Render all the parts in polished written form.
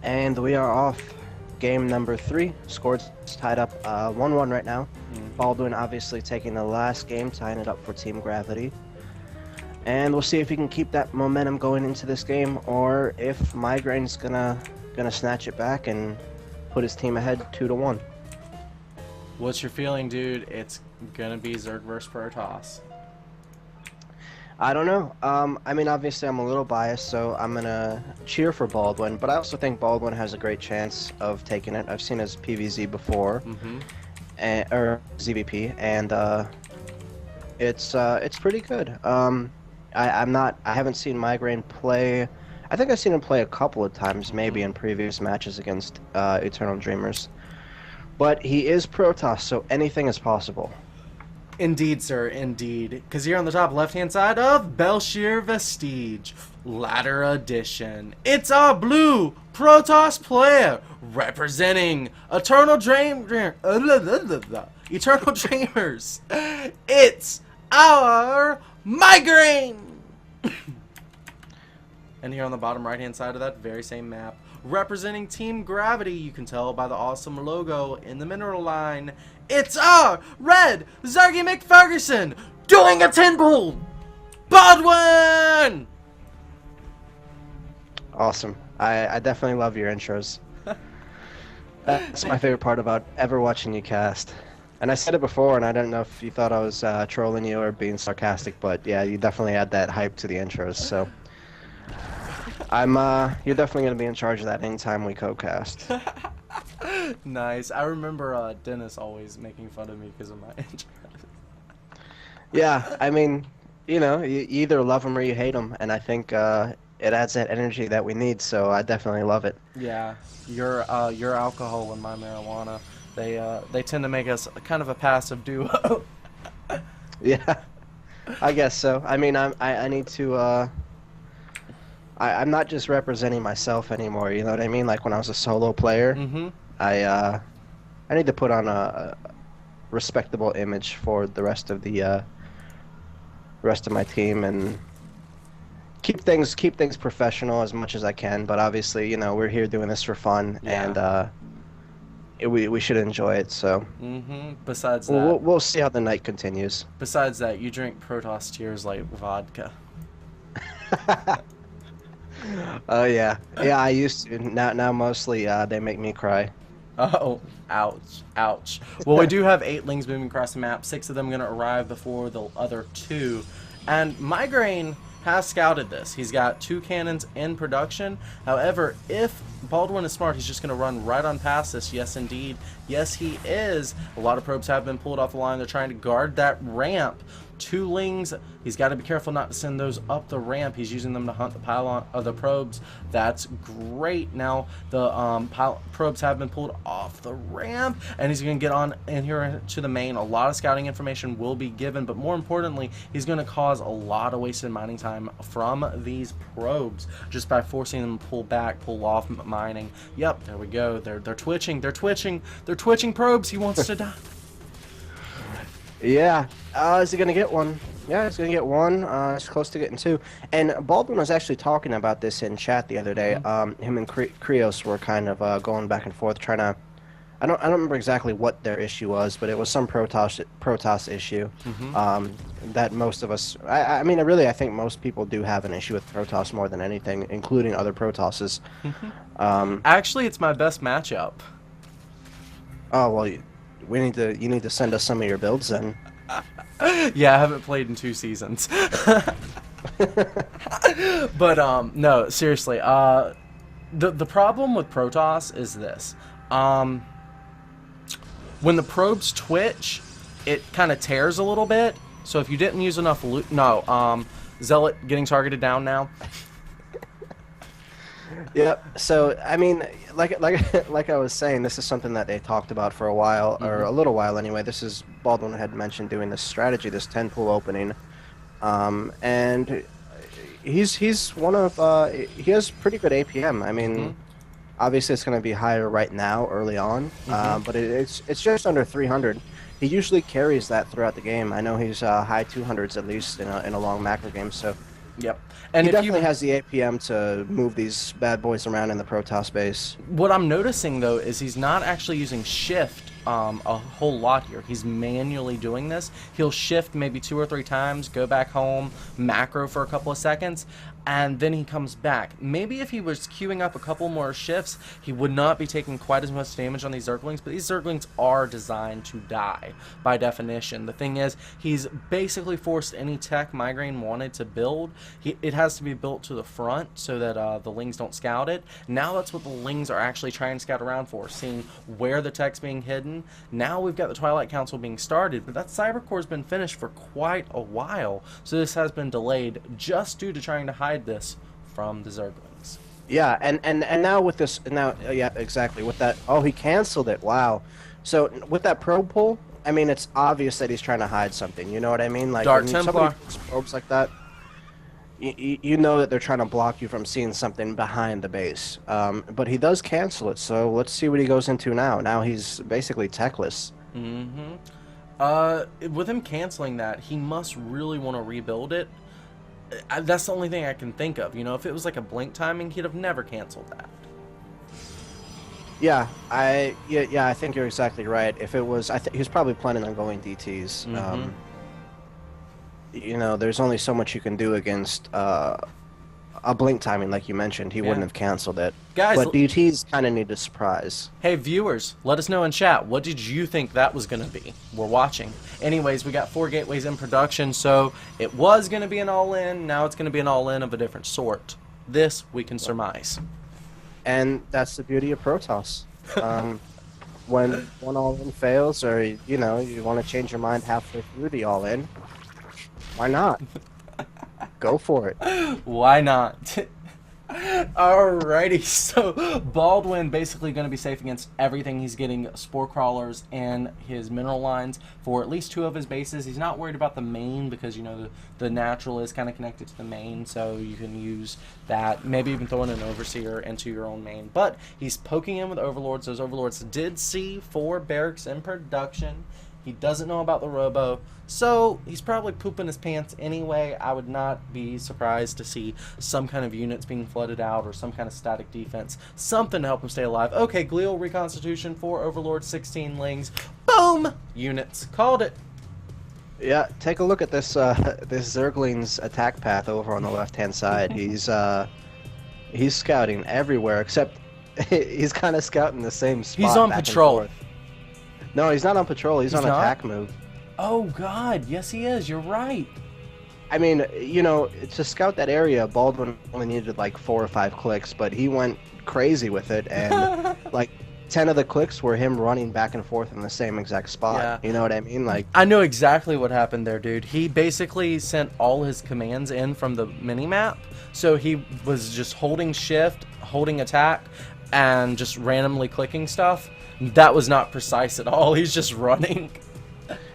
And we are off. Game number 3. Scores tied up 1-1 right now. Baldwin obviously taking the last game, tying it up for Team Gravity. And we'll see if he can keep that momentum going into this game, or if MygraiN's gonna snatch it back and put his team ahead 2-1. What's your feeling, dude? It's gonna be Zerg versus Protoss. I don't know. I mean, obviously I'm a little biased, so I'm gonna cheer for Baldwin, but I also think Baldwin has a great chance of taking it. I've seen his PVZ before, or ZVP, and it's pretty good. I haven't seen MygraiN play. I think I've seen him play a couple of times, maybe in previous matches against Eternal Dreamers. But he is Protoss, so anything is possible. Indeed, sir, indeed. Because here on the top left-hand side of Bel'Shir Vestige, Ladder Edition. It's our blue Protoss player representing Eternal Dreamers. It's our MygraiN. And here on the bottom right-hand side of that very same map, representing Team Gravity, you can tell by the awesome logo in the mineral line, it's our red Zargy McFerguson doing a 10 pull, Baldwin! Awesome. I definitely love your intros. That's my favorite part about ever watching you cast. And I said it before, and I don't know if you thought I was trolling you or being sarcastic, but yeah, you definitely add that hype to the intros, so... you're definitely going to be in charge of that anytime we co-cast. Nice. I remember Dennis always making fun of me because of my intros. Yeah, I mean, you know, you either love them or you hate them, and I think it adds that energy that we need, so I definitely love it. Yeah, your alcohol and my marijuana, they tend to make us kind of a passive duo. Yeah, I guess so. I mean, I need to, I'm not just representing myself anymore, you know what I mean? Like when I was a solo player, I need to put on a respectable image for the rest of my team and keep things professional as much as I can. But obviously, you know, we're here doing this for fun, and we should enjoy it. So Besides that, we'll see how the night continues. Besides that, you drink Protoss tears like vodka. Oh yeah, I used to. Now mostly they make me cry. Oh, ouch, ouch. Well, we do have 8 lings moving across the map. 6 of them going to arrive before the other 2. And MygraiN has scouted this. He's got 2 cannons in production. However, if Baldwin is smart, he's just going to run right on past this. Yes, indeed. Yes, he is. A lot of probes have been pulled off the line. They're trying to guard that ramp. 2 lings. He's got to be careful not to send those up the ramp. He's using them to hunt the pylon of the probes. That's great. Now the probes have been pulled off the ramp, and he's going to get on in here to the main. A lot of scouting information will be given, but more importantly, he's going to cause a lot of wasted mining time from these probes just by forcing them to pull back, pull off mining. Yep, there we go. They're twitching. They're twitching. They're twitching probes. He wants to die. Yeah. Is he going to get one? Yeah, he's going to get one. It's close to getting 2. And Baldwin was actually talking about this in chat the other day. Him and Krios were kind of going back and forth trying to... I don't remember exactly what their issue was, but it was some Protoss issue that most of us... I mean, really, I think most people do have an issue with Protoss more than anything, including other Protosses. Actually, it's my best matchup. Oh, well, you need to send us some of your builds then. Yeah, I haven't played in 2 seasons. But no, seriously. The problem with Protoss is this. When the probes twitch, it kind of tears a little bit. So if you didn't use enough loot, no. Zealot getting targeted down now. Yep. So I mean, like I was saying, this is something that they talked about for a while, or a little while anyway. This is Baldwin had mentioned doing this strategy, this 10 pool opening, and he's one of he has pretty good APM. I mean, obviously it's going to be higher right now, early on, but it's just under 300. He usually carries that throughout the game. I know he's high 200s at least in a long macro game. So Yep. And He if you definitely has the APM to move these bad boys around in the Protoss base. What I'm noticing though is he's not actually using shift a whole lot here. He's manually doing this. He'll shift maybe 2 or 3 times, go back home, macro for a couple of seconds, and then he comes back. Maybe if he was queuing up a couple more shifts, he would not be taking quite as much damage on these Zerglings, but these Zerglings are designed to die by definition. The thing is, he's basically forced any tech MygraiN wanted to build. It has to be built to the front so that the Lings don't scout it. Now that's what the Lings are actually trying to scout around for, seeing where the tech's being hidden. Now we've got the Twilight Council being started, but that Cyber Core's been finished for quite a while, so this has been delayed just due to trying to hide this from the Zerglings. Yeah, and now with this, now yeah, exactly with that. Oh, he canceled it. Wow. So with that probe pull, I mean, it's obvious that he's trying to hide something. You know what I mean? Like Dark when Templar. somebody pulls probes like that, you know that they're trying to block you from seeing something behind the base. But he does cancel it, so let's see what he goes into now. Now he's basically techless. With him canceling that, he must really want to rebuild it. That's the only thing I can think of. You know, if it was like a blink timing, he'd have never canceled that. Yeah, I think you're exactly right. If it was, he was probably planning on going DTs. You know, there's only so much you can do against a blink timing, like you mentioned. He wouldn't have canceled it. Guys, but DTs kind of need a surprise. Hey, viewers, let us know in chat. What did you think that was going to be? We're watching. Anyways, we got 4 gateways in production, so it was going to be an all-in. Now it's going to be an all-in of a different sort. This we can surmise. And that's the beauty of Protoss. When one all-in fails, or, you know, you want to change your mind halfway through the all-in, why not? Go for it. Why not? Alrighty, so Baldwin basically going to be safe against everything. He's getting spore crawlers and his mineral lines for at least 2 of his bases. He's not worried about the main because, you know, the natural is kind of connected to the main, so you can use that. Maybe even throw in an overseer into your own main. But he's poking in with overlords. Those overlords did see 4 barracks in production. He doesn't know about the robo, so he's probably pooping his pants anyway. I would not be surprised to see some kind of units being flooded out or some kind of static defense, something to help him stay alive. Okay, glial reconstitution, 4 overlords, 16 lings. Boom! Units. Called it. Yeah, take a look at this this Zergling's attack path over on the left-hand side. He's scouting everywhere, except he's kind of scouting the same spot. He's on patrol. No, he's not on patrol. He's on attack move. Oh, God. Yes, he is. You're right. I mean, you know, to scout that area, Baldwin only needed like 4 or 5 clicks, but he went crazy with it, and like 10 of the clicks were him running back and forth in the same exact spot. Yeah. You know what I mean? Like, I know exactly what happened there, dude. He basically sent all his commands in from the mini-map, so he was just holding shift, holding attack, and just randomly clicking stuff. That was not precise at all. He's just running.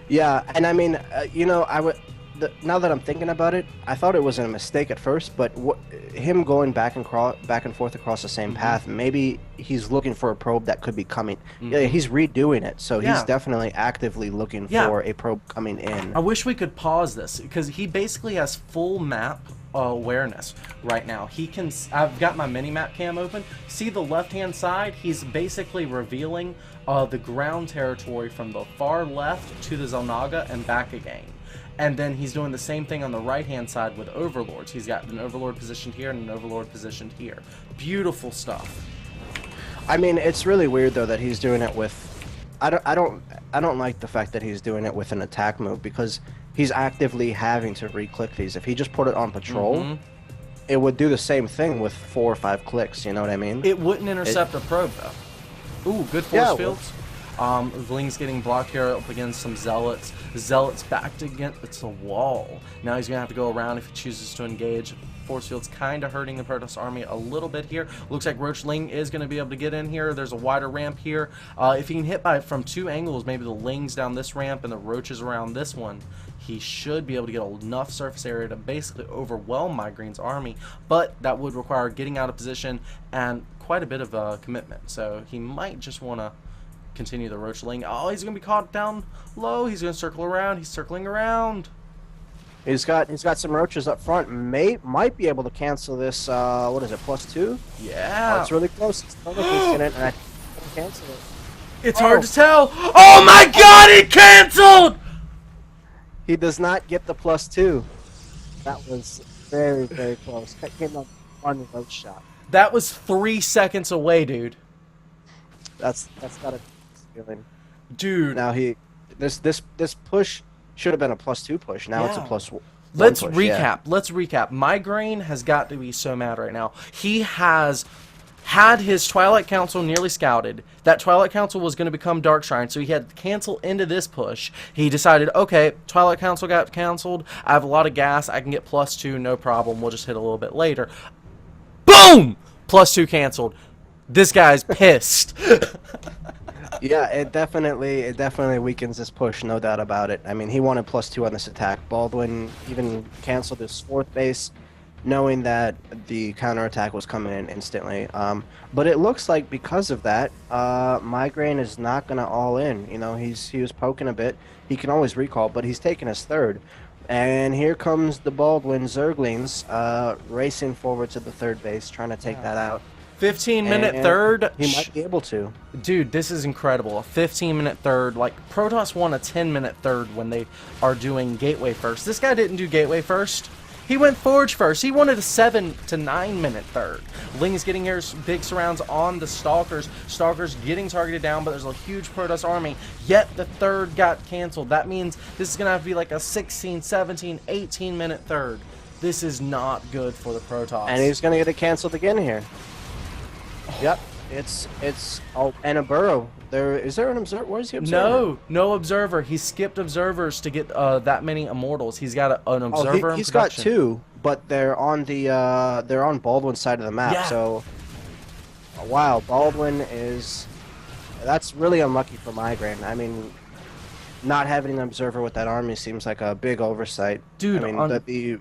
Yeah, and I mean, you know, now that I'm thinking about it, I thought it was a mistake at first, but him going back and forth across the same path, maybe he's looking for a probe that could be coming. Yeah, he's redoing it, so he's definitely actively looking for a probe coming in. I wish we could pause this, because he basically has full map awareness right now. He can. I've got my mini map cam open. See the left hand side? He's basically revealing the ground territory from the far left to the Zelnaga and back again. And then he's doing the same thing on the right hand side with overlords. He's got an overlord positioned here and an overlord positioned here. Beautiful stuff. I mean, it's really weird though that he's doing it with. I don't like the fact that he's doing it with an attack move, because he's actively having to re-click these. If he just put it on patrol, it would do the same thing with 4 or 5 clicks, you know what I mean? It wouldn't intercept a probe, though. Ooh, good force fields. Ling's getting blocked here up against some Zealots. Zealots backed against, it's a wall. Now he's going to have to go around if he chooses to engage. Force field's kind of hurting the Protoss army a little bit here. Looks like Roach Ling is going to be able to get in here. There's a wider ramp here. If he can hit from 2 angles, maybe the Lings down this ramp and the Roaches around this one, he should be able to get enough surface area to basically overwhelm MygraiN's army, but that would require getting out of position and quite a bit of commitment. So he might just want to continue the Roach Ling. Oh, he's going to be caught down low. He's going to circle around. He's circling around. He's got some roaches up front. Might be able to cancel this. What is it? +2? Yeah. Oh, it's really close. It's totally in it, and I can cancel it. It's hard to tell. Oh my God! It canceled. He does not get the +2. That was very, very close. That came up one roach shot. That was 3 seconds away, dude. That's got a feeling. Dude. Now this push should have been a +2 push. Now it's a +1. Let's push, recap. yeah. Let's recap. MygraiN has got to be so mad right now. He has had his Twilight Council nearly scouted. That Twilight Council was going to become Dark Shrine, so he had to cancel into this push. He decided, okay, Twilight Council got canceled. I have a lot of gas. I can get +2, no problem. We'll just hit a little bit later. Boom! +2 canceled. This guy's pissed. Yeah, it definitely weakens this push, no doubt about it. I mean, he wanted +2 on this attack. Baldwin even canceled his 4th base, knowing that the counterattack was coming in instantly. But it looks like because of that, MygraiN is not going to all in. You know, he was poking a bit. He can always recall, but he's taking his 3rd. And here comes the Baldwin Zerglings racing forward to the 3rd base, trying to take that out. 15-minute third. He might be able to. Dude, this is incredible. A 15-minute third. Like, Protoss won a 10-minute third when they are doing Gateway first. This guy didn't do Gateway first. He went Forge first. He wanted a 7 to 9-minute third. Ling's getting here, big surrounds on the Stalkers. Stalkers getting targeted down, but there's a huge Protoss army. Yet the third got canceled. That means this is going to have to be like a 16, 17, 18-minute third. This is not good for the Protoss. And he's going to get it canceled again here. Yep, it's and a burrow. Is there an observer? Where's the observer? No observer. He skipped observers to get that many immortals. He's got an observer. He's got 2, but they're on Baldwin's side of the map. Yeah. So, wow, Baldwin that's really unlucky for MygraiN. I mean, not having an observer with that army seems like a big oversight. Dude, I mean,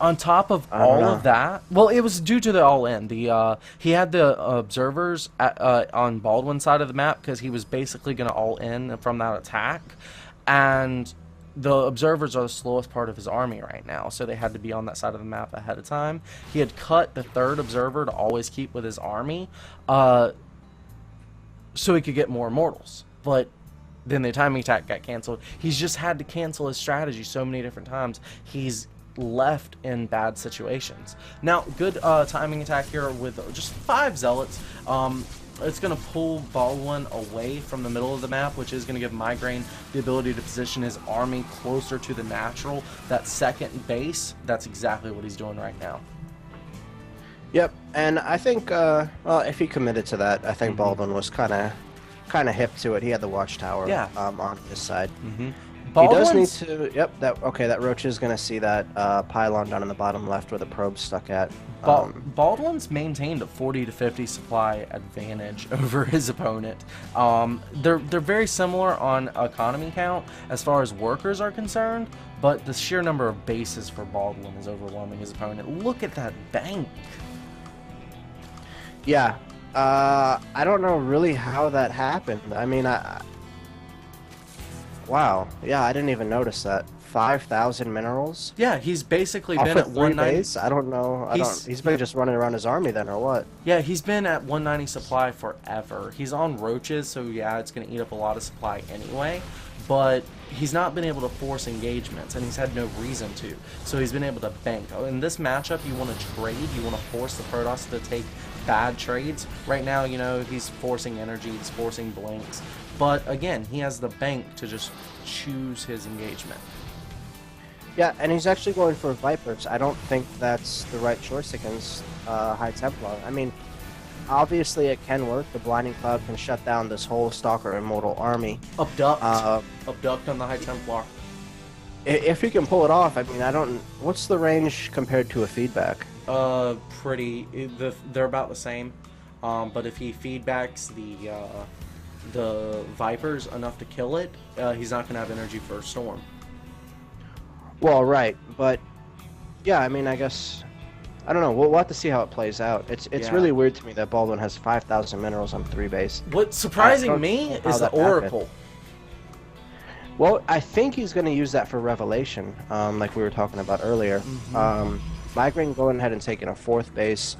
on top of all of that, well, it was due to the all-in. He had the observers on Baldwin's side of the map because he was basically going to all-in from that attack, and the observers are the slowest part of his army right now, so they had to be on that side of the map ahead of time. He had cut the 3rd observer to always keep with his army, so he could get more immortals, but then the timing attack got canceled. He's just had to cancel his strategy so many different times. He's left in bad situations. Now, good timing attack here with just 5 zealots. It's going to pull Baldwin away from the middle of the map, which is going to give MygraiN the ability to position his army closer to the natural, that 2nd base. That's exactly what he's doing right now. Yep, and I think well, if he committed to that, I think Baldwin was kind of hip to it. He had the watchtower on his side. He does need to. Yep. That roach is gonna see that pylon down in the bottom left where the probe's stuck at. Baldwin's maintained a 40 to 50 supply advantage over his opponent. They're very similar on economy count as far as workers are concerned, but the sheer number of bases for Baldwin is overwhelming his opponent. Look at that bank. Yeah. I don't know really how that happened. I mean, wow. Yeah, I didn't even notice that. 5,000 minerals? Yeah, he's basically Off been at 190. Base? I don't know. He's been just running around his army then, or what? Yeah, he's been at 190 supply forever. He's on roaches, so yeah, it's going to eat up a lot of supply anyway. But he's not been able to force engagements, and he's had no reason to. So he's been able to bank. In this matchup, you want to trade. You want to force the Protoss to take bad trades. Right now, you know, he's forcing energy. He's forcing blinks. But again, he has the bank to just choose his engagement. Yeah, and he's actually going for Vipers. I don't think that's the right choice against High Templar. I mean, obviously it can work. The Blinding Cloud can shut down this whole Stalker Immortal army. Abduct on the High Templar. If he can pull it off, I mean, what's the range compared to a feedback? They're about the same. But if he feedbacks the Vipers enough to kill it, he's not going to have energy for a Storm. Well, right, but yeah, I mean, I guess I don't know. We'll have to see how it plays out. It's really weird to me that Baldwin has 5,000 minerals on 3 base. What's surprising me is the Oracle. Well, I think he's going to use that for Revelation, like we were talking about earlier. MygraiN going ahead and taking a 4th base,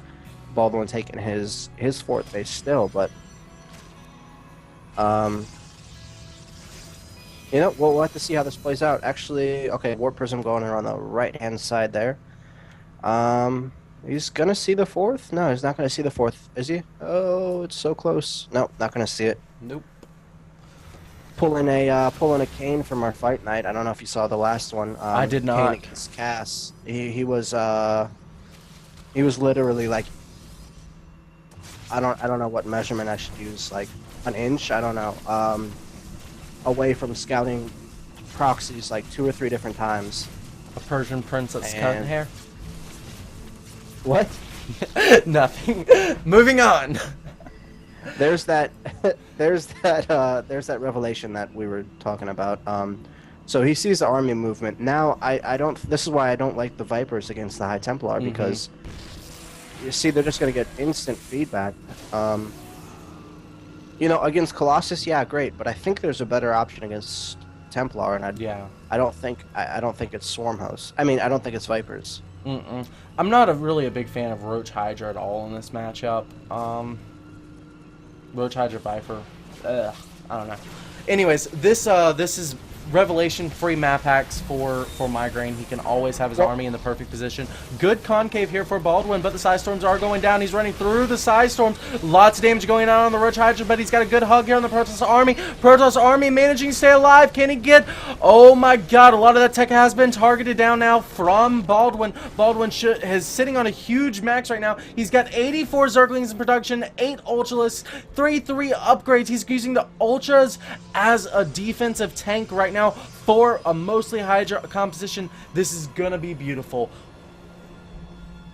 Baldwin taking his 4th base still, but you know, we'll have to see how this plays out. Actually, okay, Warp Prism going in on the right-hand side there. He's gonna see the 4th? No, he's not gonna see the 4th, is he? Oh, it's so close. Nope, not gonna see it. Nope. Pulling a Kane from our fight night. I don't know if you saw the last one. I did not. Kane against Cass. He was literally like, I don't know what measurement I should use, like an inch. I don't know. Away from scouting proxies like 2 or 3 different times. A Persian prince that's cutting hair. What? Nothing. Moving on. There's that revelation that we were talking about. So he sees the army movement. Now I don't. This is why I don't like the Vipers against the High Templar, because you see they're just gonna get instant feedback. You know, against Colossus, yeah, great, but I think there's a better option against Templar, and I don't think it's Swarmhouse. I mean, I don't think it's Vipers. I'm not really a big fan of Roach Hydra at all in this matchup. Roach Hydra Viper. I don't know. Anyways, this is Revelation free map hacks for MygraiN. He can always have his army in the perfect position. Good concave here for Baldwin, but the Psy Storms are going down. He's running through the Psy Storms. Lots of damage going on the Roach Hydra, but he's got a good hug here on the Protoss army. Protoss army managing to stay alive. Can he get... Oh my god, a lot of that tech has been targeted down now from Baldwin. Baldwin is sitting on a huge max right now. He's got 84 Zerglings in production, 8 Ultralists, 3 upgrades. He's using the Ultras as a defensive tank right now for a mostly Hydra composition. This is gonna be beautiful.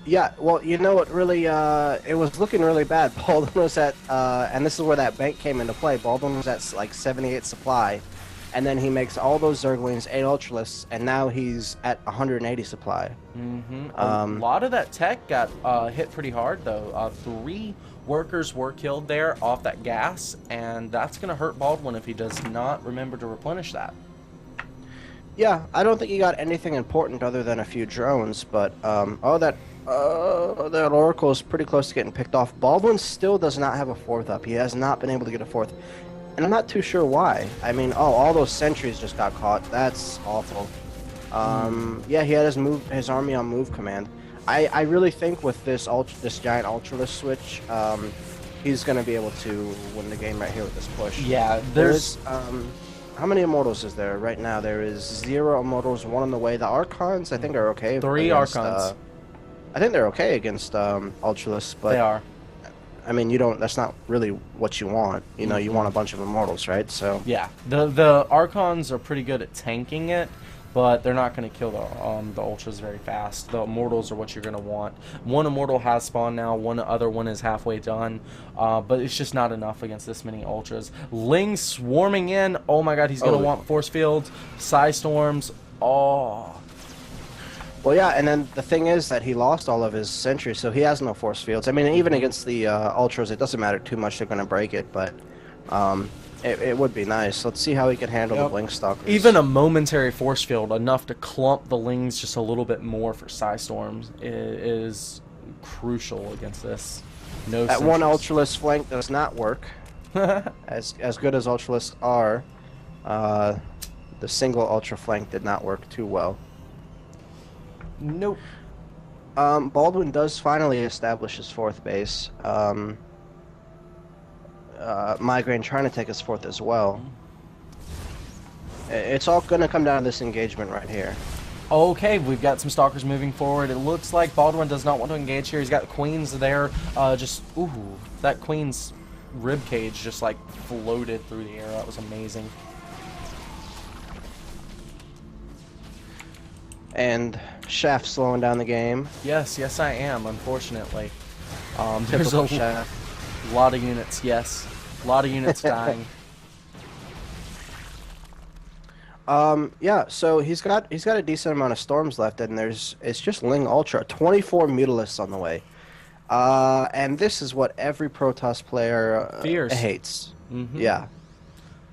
Yeah, well, you know what, really, it was looking really bad. Baldwin was at, and this is where that bank came into play. Baldwin was at like 78 supply, and then he makes all those Zerglings, 8 Ultralists, and now he's at 180 supply. A lot of that tech got hit pretty hard, though. 3 workers were killed there off that gas, and that's going to hurt Baldwin if he does not remember to replenish that. Yeah, I don't think he got anything important other than a few drones, but, that Oracle is pretty close to getting picked off. Baldwin still does not have a 4th up. He has not been able to get a 4th, and I'm not too sure why. I mean, all those sentries just got caught. That's awful. Yeah, he had his army on move command. I really think with this giant Ultralist switch, he's going to be able to win the game right here with this push. Yeah, there's... How many Immortals is there right now? There is 0 Immortals, 1 on the way. The Archons, I think, are okay. 3 against, Archons. I think they're okay against Ultralists, but they are. I mean, you don't. That's not really what you want. You know, you want a bunch of Immortals, right? So yeah, the Archons are pretty good at tanking it, but they're not going to kill the Ultras very fast. The Immortals are what you're going to want. 1 Immortal has spawned now. One other one is halfway done, but it's just not enough against this many Ultras. Ling swarming in. Oh my god, he's going to want Force Fields, Psy Storms. Oh. Well, yeah, and then the thing is that he lost all of his sentries, so he has no Force Fields. I mean, even against the Ultras, it doesn't matter too much. They're going to break it, but... It would be nice. Let's see how he can handle the Blink Stalkers. Even a momentary force field, enough to clump the Lings just a little bit more for Psy Storms, is crucial against this. No. That one Ultralist flank does not work. as good as Ultralists are, the single Ultra flank did not work too well. Nope. Baldwin does finally establish his 4th base. MygraiN trying to take his 4th as well. It's all going to come down to this engagement right here. Okay, we've got some Stalkers moving forward. It looks like Baldwin does not want to engage here. He's got Queens there. Ooh, that Queen's rib cage just like floated through the air. That was amazing. And Shaft slowing down the game. Yes, I am, unfortunately. There's a Shaft. Lot of units, yes. A lot of units dying. Yeah, so he's got a decent amount of storms left, and it's just Ling Ultra, 24 Mutalisks on the way. And this is what every Protoss player fears. hates. Yeah.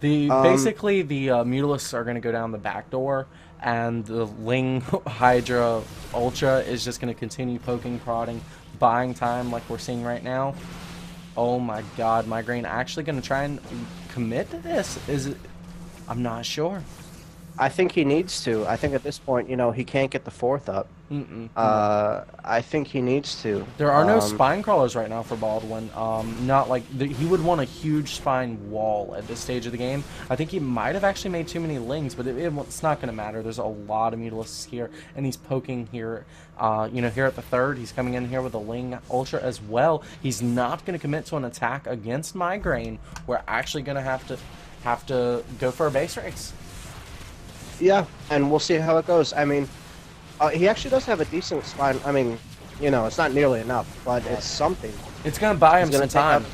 Basically the Mutalisks are going to go down the back door, and the Ling Hydra Ultra is just going to continue poking, prodding, buying time like we're seeing right now. Oh my god, MygraiN actually going to try and commit to this? Is it? I'm not sure. I think he needs to. I think at this point, you know, he can't get the fourth up. I think he needs to. There are no spine crawlers right now for Baldwin. Not like he would want a huge spine wall at this stage of the game. I think he might have actually made too many lings, but it's not going to matter. There's a lot of Mutalisks here, and he's poking here. You know, here at the third, he's coming in here with a Ling Ultra as well. He's not going to commit to an attack against MygraiN. We're actually going to have to go for a base race. Yeah, and we'll see how it goes. I mean, he actually does have a decent spine. I mean, you know, it's not nearly enough, but it's something. It's gonna buy him some time.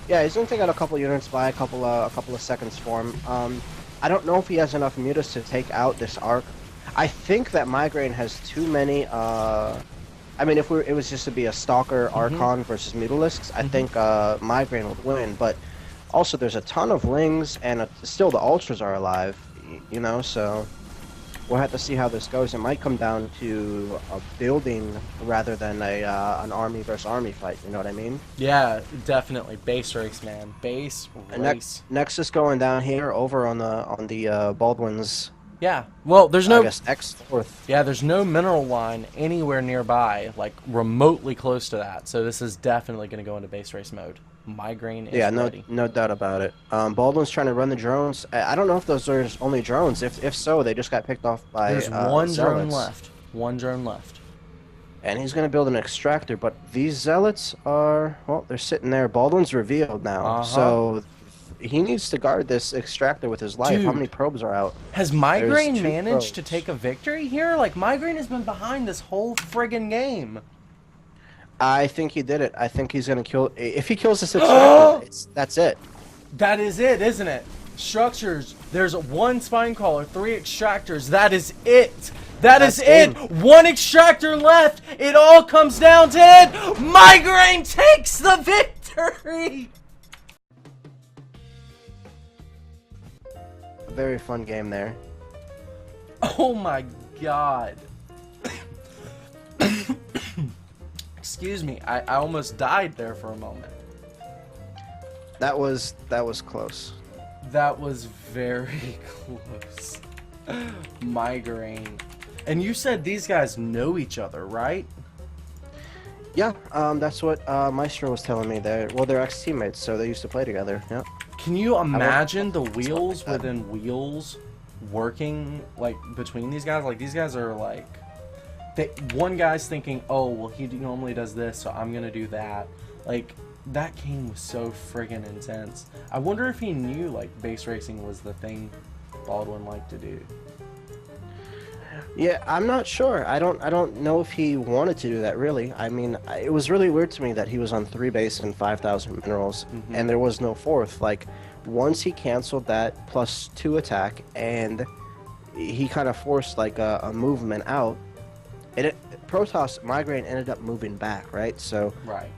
Yeah, he's gonna take out a couple units, buy a couple of seconds for him. I don't know if he has enough mutas to take out this arc. I think that MygraiN has too many. I mean, if it was just to be a Stalker Archon versus Mutalisks, I think MygraiN would win. But also, there's a ton of Lings, and still the Ultras are alive. You know, so we'll have to see how this goes. It might come down to a building rather than an army versus army fight. You know what I mean? Yeah, definitely base race, man. Base race. Next is going down here over on the Baldwin's. Yeah. Well, there's no. I guess X4th. Yeah, there's no mineral line anywhere nearby, like remotely close to that. So this is definitely going to go into base race mode. MygraiN is ready. No doubt about it. Baldwin's trying to run the drones. I don't know if those are only drones. If so, they just got picked off by There's one Zealots. drone left. One drone left. And he's going to build an extractor, but these Zealots are, well, they're sitting there. Baldwin's revealed now, so he needs to guard this extractor with his life. Dude, how many probes are out? Has MygraiN managed to take a victory here? Like, MygraiN has been behind this whole friggin' game. I think he did it. I think he's going to kill... If he kills this extractor, that's it. That is it, isn't it? Structures. There's one spine crawler, 3 extractors. That is it. That's it. One extractor left. It all comes down to it. MygraiN takes the victory. Very fun game there. Oh my god. Excuse me, I almost died there for a moment. That was close. That was very close. MygraiN. And you said these guys know each other, right? Yeah, that's what Maestro was telling me. They're ex-teammates, so they used to play together. Yeah. Can you imagine the wheels within wheels working like between these guys? Like these guys are like, one guy's thinking, oh well, he normally does this, so I'm gonna do that. Like that game was so friggin' intense. I wonder if he knew like base racing was the thing Baldwin liked to do. Yeah, I'm not sure. I don't know if he wanted to do that, really. I mean, it was really weird to me that he was on 3 base and 5,000 minerals, and there was no 4th. Like, once he canceled that +2 attack, and he kind of forced, like, a movement out, and Protoss, MygraiN ended up moving back, right? So,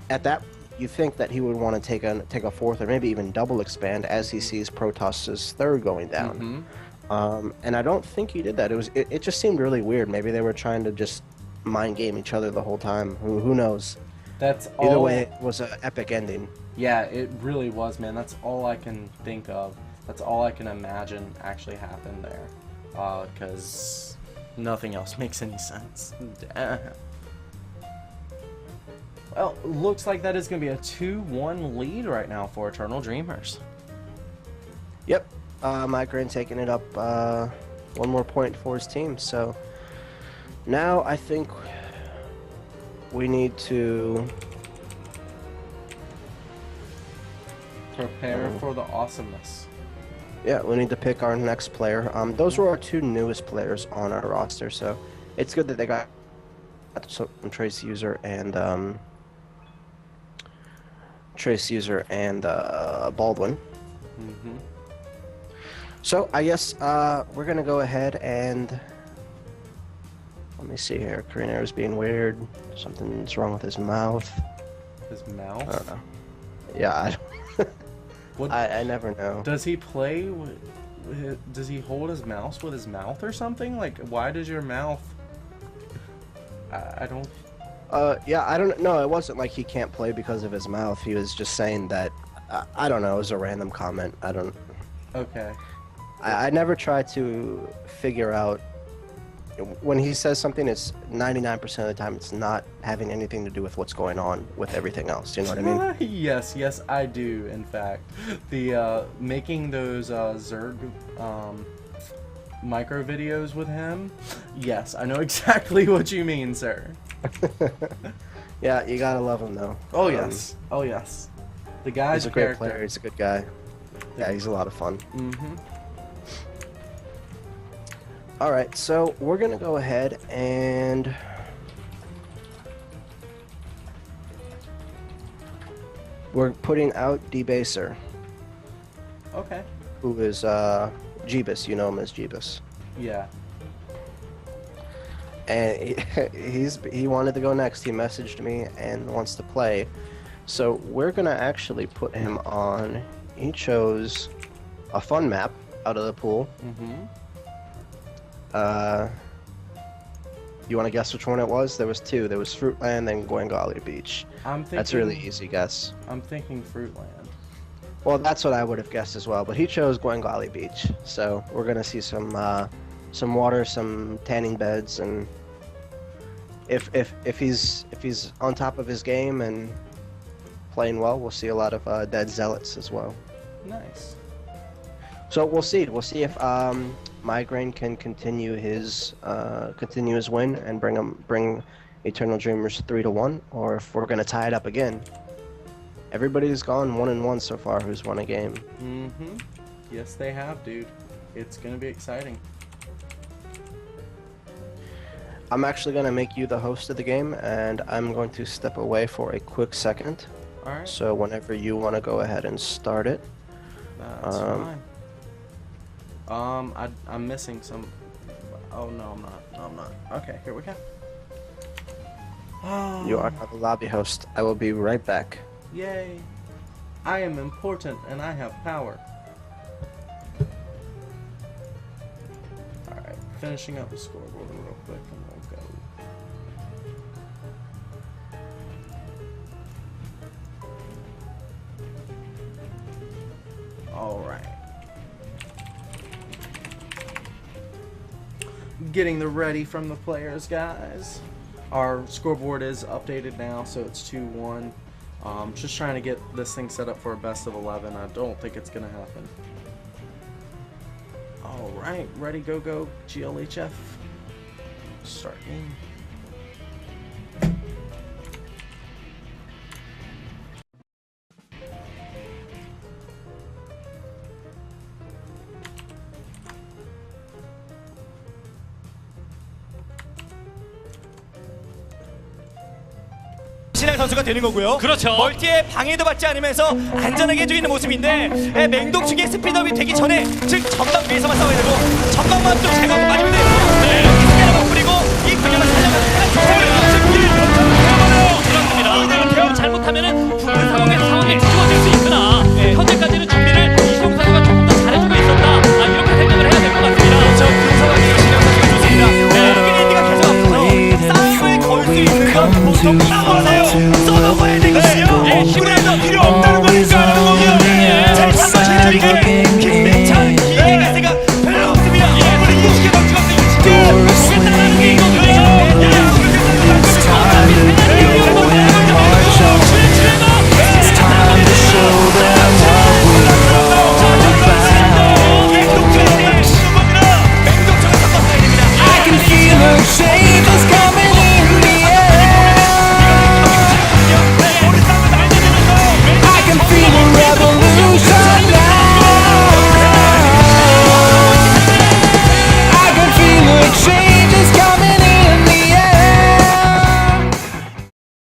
at that, you think that he would want to take a 4th or maybe even double expand as he sees Protoss's 3rd going down. And I don't think he did that. It just seemed really weird. Maybe they were trying to just mind game each other the whole time. Who knows? Either way, it was an epic ending. Yeah, it really was, man. That's all I can think of. That's all I can imagine actually happened there. Because nothing else makes any sense. Well, looks like that is going to be a 2-1 lead right now for Eternal Dreamers. Yep. MygraiN taking it up 1 more point for his team. So now I think we need to prepare for the awesomeness. Yeah, we need to pick our next player. Those were our 2 newest players on our roster, so it's good that they got some Trace User and Baldwin. So I guess we're gonna go ahead and let me see here. Karina is being weird. Something's wrong with his mouth. His mouth? I don't know. Yeah, What? I never know. Does he play? Does he hold his mouse with his mouth or something? Like, why does your mouth? I don't. Yeah, I don't know. It wasn't like he can't play because of his mouth. He was just saying that. I don't know. It was a random comment. I don't. Okay. I never try to figure out when he says something. It's 99% of the time it's not having anything to do with what's going on with everything else. You know what I mean? Yes, yes, I do. In fact, the making those Zerg micro videos with him. Yes, I know exactly what you mean, sir. Yeah, you gotta love him though. Oh yes, oh yes. The guy's he's a great player. He's a good guy. Yeah, he's a lot of fun. Mm-hmm. All right, so we're gonna go ahead and we're putting out Debaser. Okay. Who is Jeebus? You know him as Jeebus. Yeah. And he wanted to go next. He messaged me and wants to play. So we're gonna actually put him on. He chose a fun map out of the pool. Mm-hmm. You want to guess which one it was? There was two. There was Fruitland and Gwengali Beach. That's really easy guess. I'm thinking Fruitland. Well, that's what I would have guessed as well. But he chose Gwengali Beach. So we're gonna see some water, some tanning beds, and if he's on top of his game and playing well, we'll see a lot of dead zealots as well. Nice. So we'll see. We'll see if MygraiN can continue his win and bring Eternal Dreamers 3-1, or if we're gonna tie it up again. Everybody's gone 1-1 so far who's won a game. Mm-hmm. Yes, they have, dude. It's gonna be exciting. I'm actually gonna make you the host of the game, and I'm going to step away for a quick second. All right. So whenever you want to go ahead and start it. That's fine. I'm missing some. Oh no, I'm not. No, I'm not. Okay, here we go. You are now the lobby host. I will be right back. Yay! I am important and I have power. All right, finishing up the scoreboard real quick, and we'll go. All right. Getting the ready from the players, guys. Our scoreboard is updated now, so it's 2-1. Just trying to get this thing set up for a best of 11. I don't think it's gonna happen. All right, ready, go, go, GLHF. Start game. 신할 선수가 되는 거고요. 그렇죠. 멀티에 방해도 받지 않으면서 안전하게 해주고 있는 모습인데 맹독 측의 스피드업이 되기 전에 즉 전방 위에서만 싸워야 되고 전방만 좀 제거하고 많이 되네요. 네.